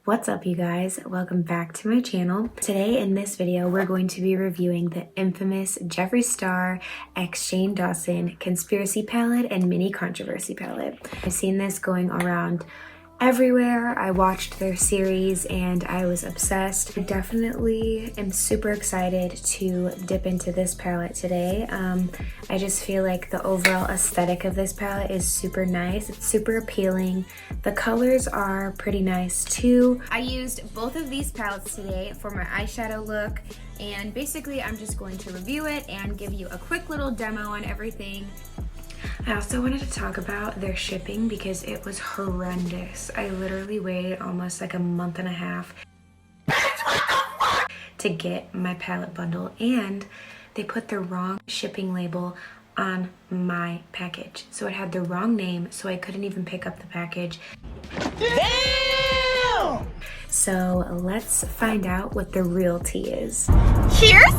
What's up, you guys? Welcome back to my channel. Today in this video, we're going to be reviewing the infamous Jeffree Star x Shane Dawson Conspiracy Palette and Mini Controversy Palette. I've seen this going around everywhere. I watched their series and I was obsessed. I definitely am super excited to dip into this palette today. I just feel like the overall aesthetic of this palette is super nice. It's super appealing. The colors are pretty nice too. I used both of these palettes today for my eyeshadow look, and basically I'm just going to review it and give you a quick little demo on everything. I also wanted to talk about their shipping because it was horrendous. I literally waited almost like a month and a half to get my palette bundle, and they put the wrong shipping label on my package. So it had the wrong name, so I couldn't even pick up the package. Damn! So let's find out what the real tea is. Here's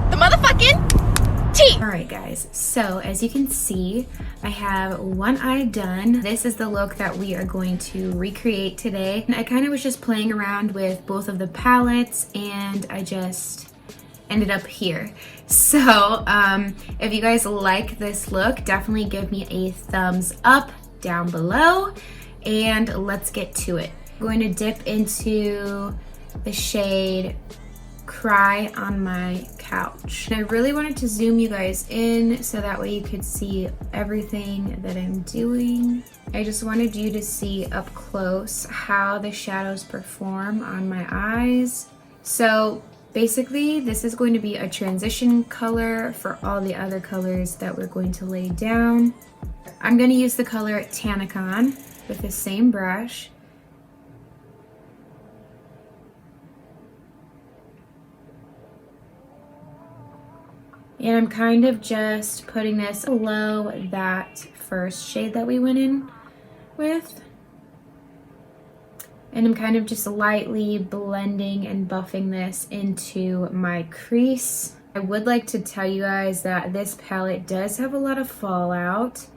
the motherfucking tea. Alright guys, so as you can see, I have one eye done. This is the look that we are going to recreate today. And I kind of was just playing around with both of the palettes and I just ended up here. So if you guys like this look, definitely give me a thumbs up down below and let's get to it. I'm going to dip into the shade Cry on My Couch. And I really wanted to zoom you guys in so that way you could see everything that I'm doing. I just wanted you to see up close how the shadows perform on my eyes. So basically this is going to be a transition color for all the other colors that we're going to lay down. I'm going to use the color Tannicon with the same brush. And I'm kind of just putting this below that first shade that we went in with. And I'm kind of just lightly blending and buffing this into my crease. I would like to tell you guys that this palette does have a lot of fallout.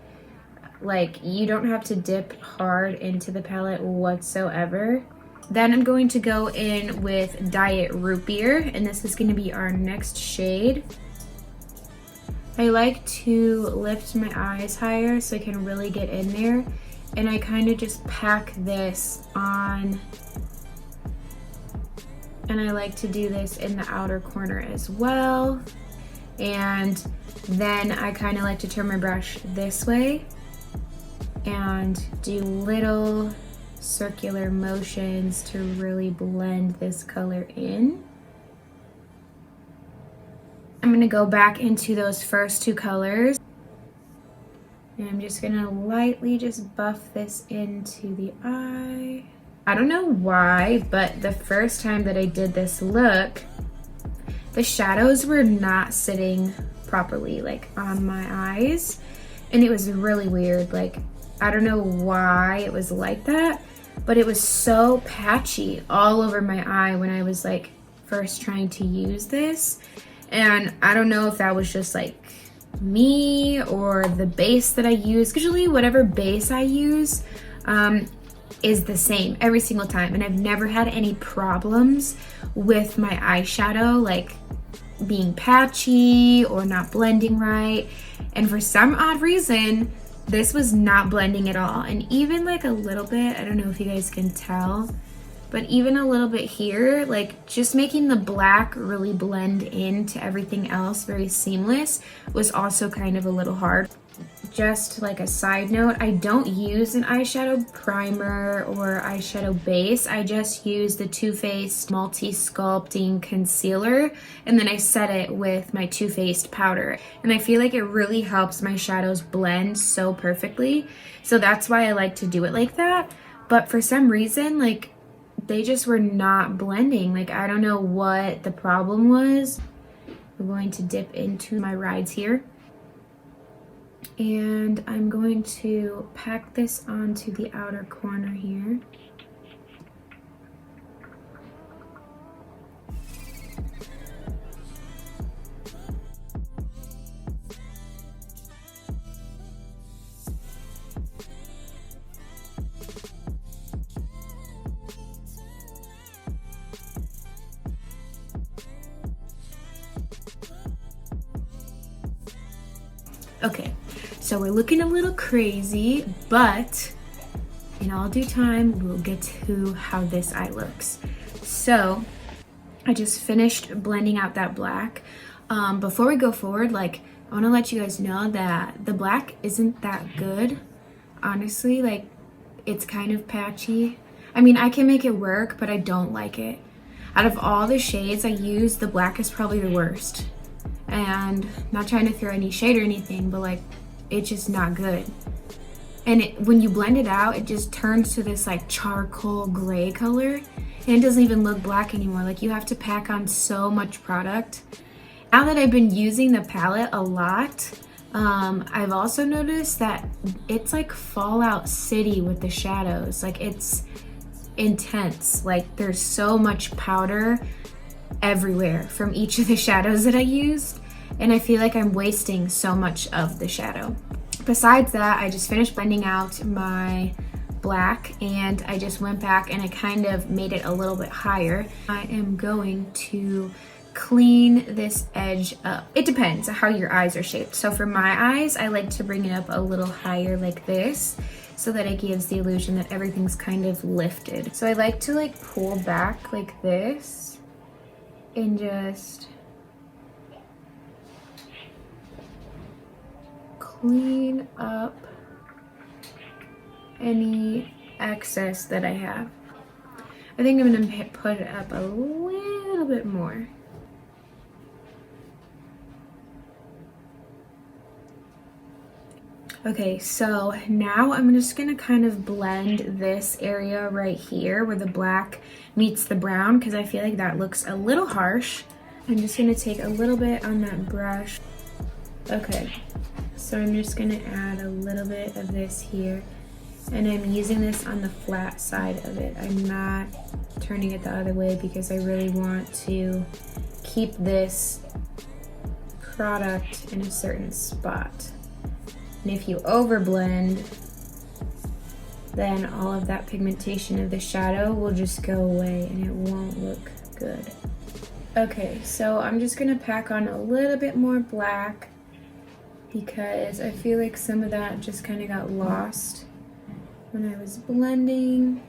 Like, you don't have to dip hard into the palette whatsoever. Then I'm going to go in with Diet Root Beer, and this is going to be our next shade. I like to lift my eyes higher so I can really get in there, and I kind of just pack this on, and I like to do this in the outer corner as well. And then I kind of like to turn my brush this way and do little circular motions to really blend this color in. I'm going to go back into those first two colors, and I'm just going to lightly just buff this into the eye. I don't know why, but the first time that I did this look, the shadows were not sitting properly, like on my eyes, and it was really weird. Like, I don't know why it was like that, but it was so patchy all over my eye when I was like first trying to use this. And I don't know if that was just like me or the base that I use. Usually whatever base I use is the same every single time. And I've never had any problems with my eyeshadow like being patchy or not blending right. And for some odd reason, this was not blending at all. And even like a little bit, I don't know if you guys can tell, but even a little bit here, like just making the black really blend into everything else very seamless was also kind of a little hard. Just like a side note, I don't use an eyeshadow primer or eyeshadow base. I just use the Too Faced Multi-Sculpting Concealer, and then I set it with my Too Faced powder. And I feel like it really helps my shadows blend so perfectly. So that's why I like to do it like that. But for some reason, like, they just were not blending. Like, I don't know what the problem was. I'm going to dip into my rides here, and I'm going to pack this onto the outer corner here. Okay, so we're looking a little crazy, but in all due time, we'll get to how this eye looks. So I just finished blending out that black. Before we go forward, like, I want to let you guys know that the black isn't that good. Honestly, like, it's kind of patchy. I mean, I can make it work, but I don't like it. Out of all the shades I use, the black is probably the worst. And not trying to throw any shade or anything, but like, it's just not good. And when you blend it out, it just turns to this like charcoal gray color, and it doesn't even look black anymore. Like, you have to pack on so much product. Now that I've been using the palette a lot, I've also noticed that it's like Fallout City with the shadows. Like, it's intense. Like, there's so much powder everywhere from each of the shadows that I used, and I feel like I'm wasting so much of the shadow. Besides that, I just finished blending out my black, and I just went back and I kind of made it a little bit higher. I am going to clean this edge up. It depends on how your eyes are shaped. So for my eyes, I like to bring it up a little higher like this, so that it gives the illusion that everything's kind of lifted. So I like to like pull back like this and just clean up any excess that I have. I think I'm gonna put it up a little bit more. Okay, so now I'm just gonna kind of blend this area right here where the black meets the brown, because I feel like that looks a little harsh. I'm just gonna take a little bit on that brush. Okay, so I'm just gonna add a little bit of this here, and I'm using this on the flat side of it. I'm not turning it the other way because I really want to keep this product in a certain spot. And if you overblend, then all of that pigmentation of the shadow will just go away and it won't look good. Okay, so I'm just gonna pack on a little bit more black because I feel like some of that just kind of got lost when I was blending.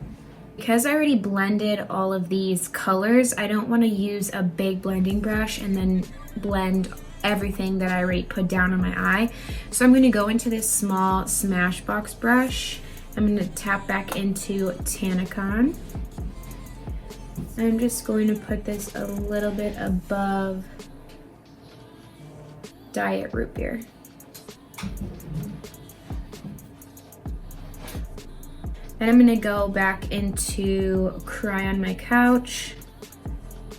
Because I already blended all of these colors, I don't want to use a big blending brush and then blend everything that I already put down on my eye. So I'm going to go into this small Smashbox brush. I'm going to tap back into Tannicon. I'm just going to put this a little bit above Diet Root Beer. Then I'm going to go back into Cry on My Couch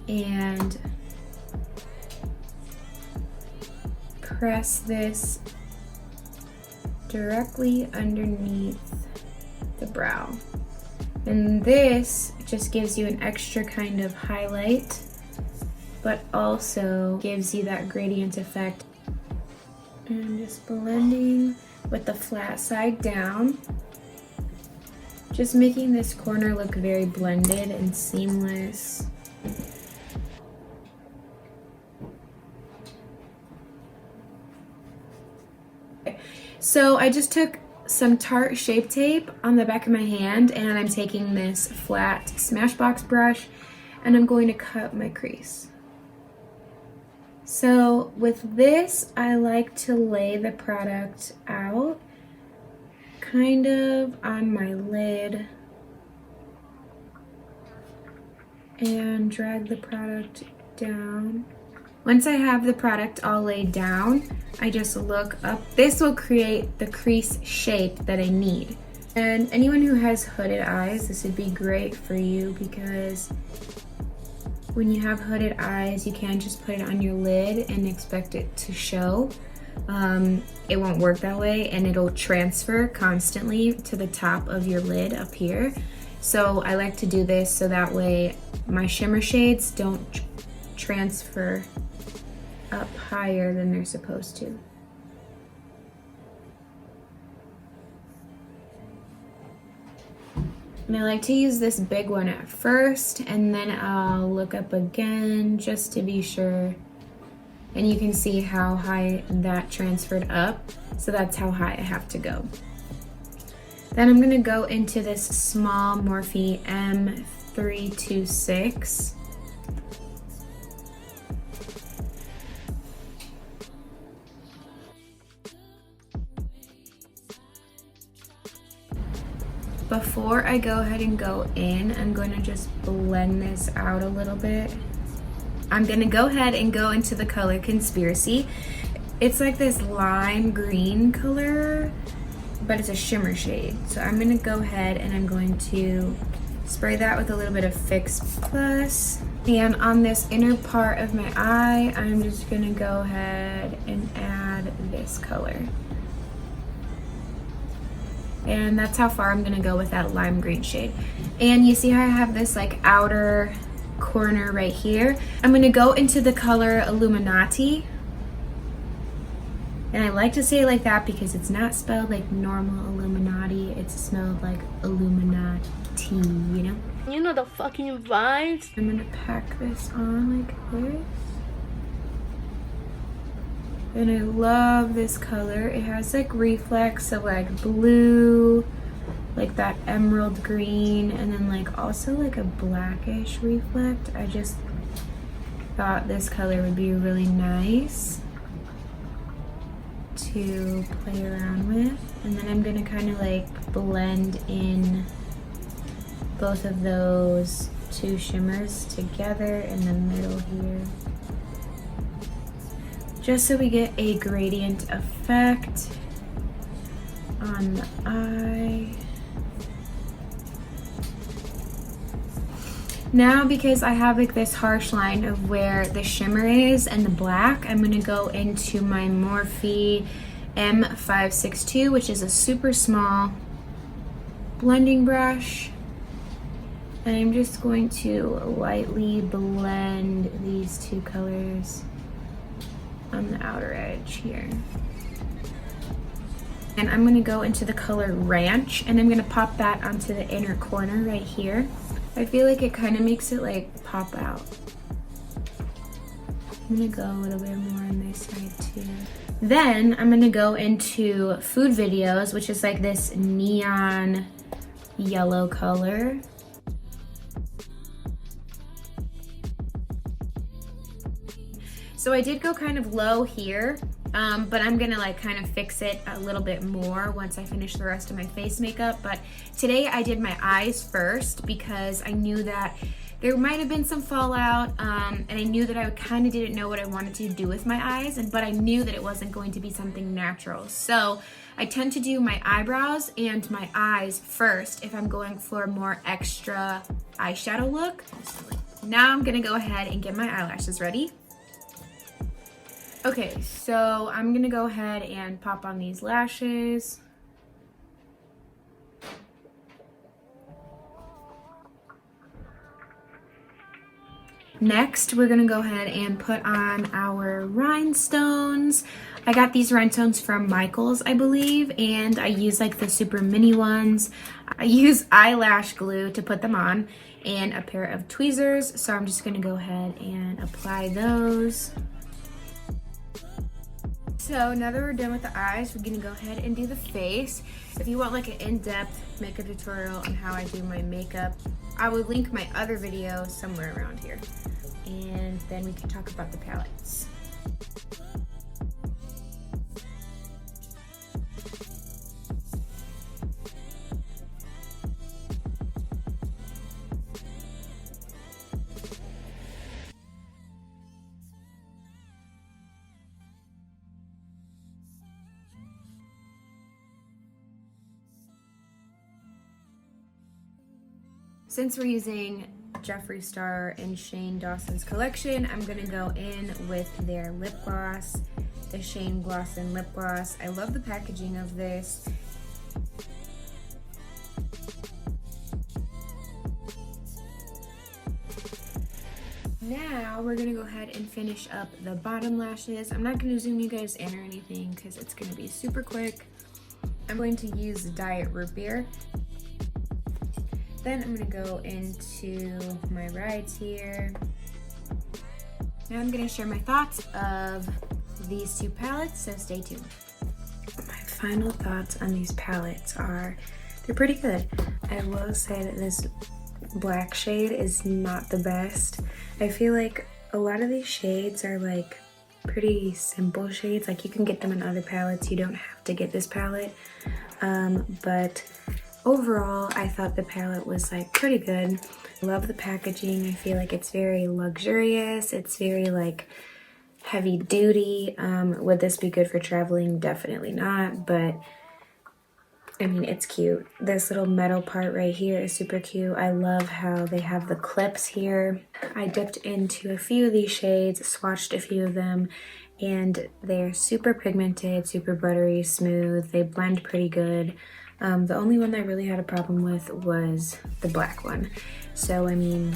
and press this directly underneath the brow. And this just gives you an extra kind of highlight, but also gives you that gradient effect. And I'm just blending with the flat side down, just making this corner look very blended and seamless. So I just took some Tarte Shape Tape on the back of my hand, and I'm taking this flat Smashbox brush and I'm going to cut my crease. So with this, I like to lay the product out kind of on my lid and drag the product down. Once I have the product all laid down, I just look up. This will create the crease shape that I need. And anyone who has hooded eyes, this would be great for you, because when you have hooded eyes, you can't just put it on your lid and expect it to show. It won't work that way, and it'll transfer constantly to the top of your lid up here. So I like to do this so that way my shimmer shades don't transfer up higher than they're supposed to. And I like to use this big one at first, and then I'll look up again just to be sure And you can see how high that transferred up. So that's how high I have to go. Then I'm gonna go into this small Morphe M326. Before I go ahead and go in, I'm going to just blend this out a little bit. I'm going to go ahead and go into the color Conspiracy. It's like this lime green color, but it's a shimmer shade. So I'm going to go ahead and I'm going to spray that with a little bit of Fix Plus. And on this inner part of my eye, I'm just going to go ahead and add this color. And that's how far I'm gonna go with that lime green shade. And you see how I have this like outer corner right here? I'm gonna go into the color Illuminati. And I like to say it like that because it's not spelled like normal Illuminati. It's spelled like Illuminati, you know? You know the fucking vibes. I'm gonna pack this on like this. And I love this color. It has like reflex of like blue, like that emerald green, and then like also like a blackish reflect. I just thought this color would be really nice to play around with. And then I'm gonna kind of like blend in both of those two shimmers together in the middle here, just so we get a gradient effect on the eye. Now, because I have like this harsh line of where the shimmer is and the black, I'm gonna go into my Morphe M562, which is a super small blending brush. And I'm just going to lightly blend these two colors on the outer edge here. And I'm gonna go into the color Ranch, and I'm gonna pop that onto the inner corner right here. I feel like it kind of makes it like pop out. I'm gonna go a little bit more on this side too. Then I'm gonna go into Food Videos, which is like this neon yellow color. So I did go kind of low here, but I'm gonna like kind of fix it a little bit more once I finish the rest of my face makeup. But today I did my eyes first because I knew that there might have been some fallout, and I knew that I kind of didn't know what I wanted to do with my eyes, but I knew that it wasn't going to be something natural. So I tend to do my eyebrows and my eyes first if I'm going for a more extra eyeshadow look. Now I'm gonna go ahead and get my eyelashes ready. Okay, so I'm gonna go ahead and pop on these lashes. Next, we're gonna go ahead and put on our rhinestones. I got these rhinestones from Michael's, I believe, and I use like the super mini ones. I use eyelash glue to put them on and a pair of tweezers, so I'm just gonna go ahead and apply those. So now that we're done with the eyes, we're gonna go ahead and do the face. If you want like an in-depth makeup tutorial on how I do my makeup, I will link my other video somewhere around here. And then we can talk about the palettes. Since we're using Jeffree Star and Shane Dawson's collection, I'm gonna go in with their lip gloss, the Shane Dawson lip gloss. I love the packaging of this. Now we're gonna go ahead and finish up the bottom lashes. I'm not gonna zoom you guys in or anything because it's gonna be super quick. I'm going to use Diet Root Beer. Then I'm gonna go into my rides here. Now I'm gonna share my thoughts of these two palettes, so stay tuned. My final thoughts on these palettes are, they're pretty good. I will say that this black shade is not the best. I feel like a lot of these shades are like pretty simple shades. Like you can get them in other palettes. You don't have to get this palette. But overall, I thought the palette was like pretty good. I love the packaging. I feel like it's very luxurious. It's very like heavy duty. Would this be good for traveling? Definitely not, but I mean, it's cute. This little metal part right here is super cute. I love how they have the clips here. I dipped into a few of these shades, swatched a few of them, and they're super pigmented, super buttery, smooth. They blend pretty good. The only one I really had a problem with was the black one. So, I mean,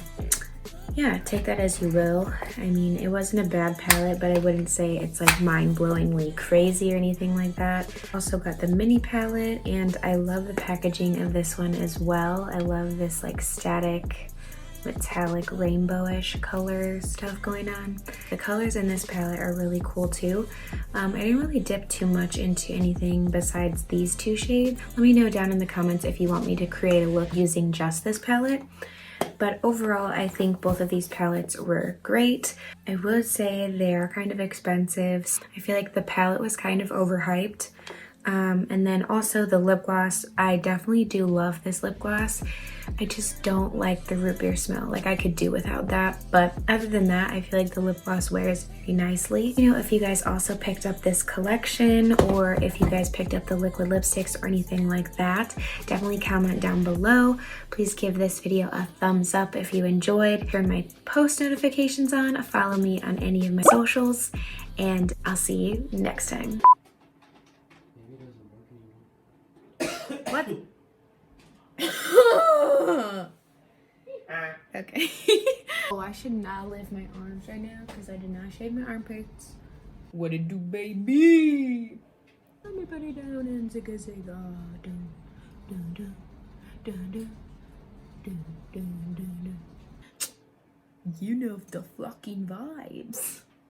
yeah, take that as you will. I mean, it wasn't a bad palette, but I wouldn't say it's like mind-blowingly crazy or anything like that. Also got the mini palette, and I love the packaging of this one as well. I love this like static, metallic, rainbowish color stuff going on. The colors in this palette are really cool too. I didn't really dip too much into anything besides these two shades. Let me know down in the comments if you want me to create a look using just this palette. But overall, I think both of these palettes were great. I would say they are kind of expensive. I feel like the palette was kind of overhyped. And then also the lip gloss, I definitely do love this lip gloss. I just don't like the root beer smell. Like I could do without that. But other than that, I feel like the lip gloss wears very nicely. You know, if you guys also picked up this collection or if you guys picked up the liquid lipsticks or anything like that, definitely comment down below. Please give this video a thumbs up if you enjoyed. Turn my post notifications on, follow me on any of my socials, and I'll see you next time. What? Okay. Oh, I should not lift my arms right now because I did not shave my armpits. What it do, baby? Let me put it down and zigga zigga. Dun, dun, dun, dun, dun, dun, dun, dun, dun. You know the fucking vibes.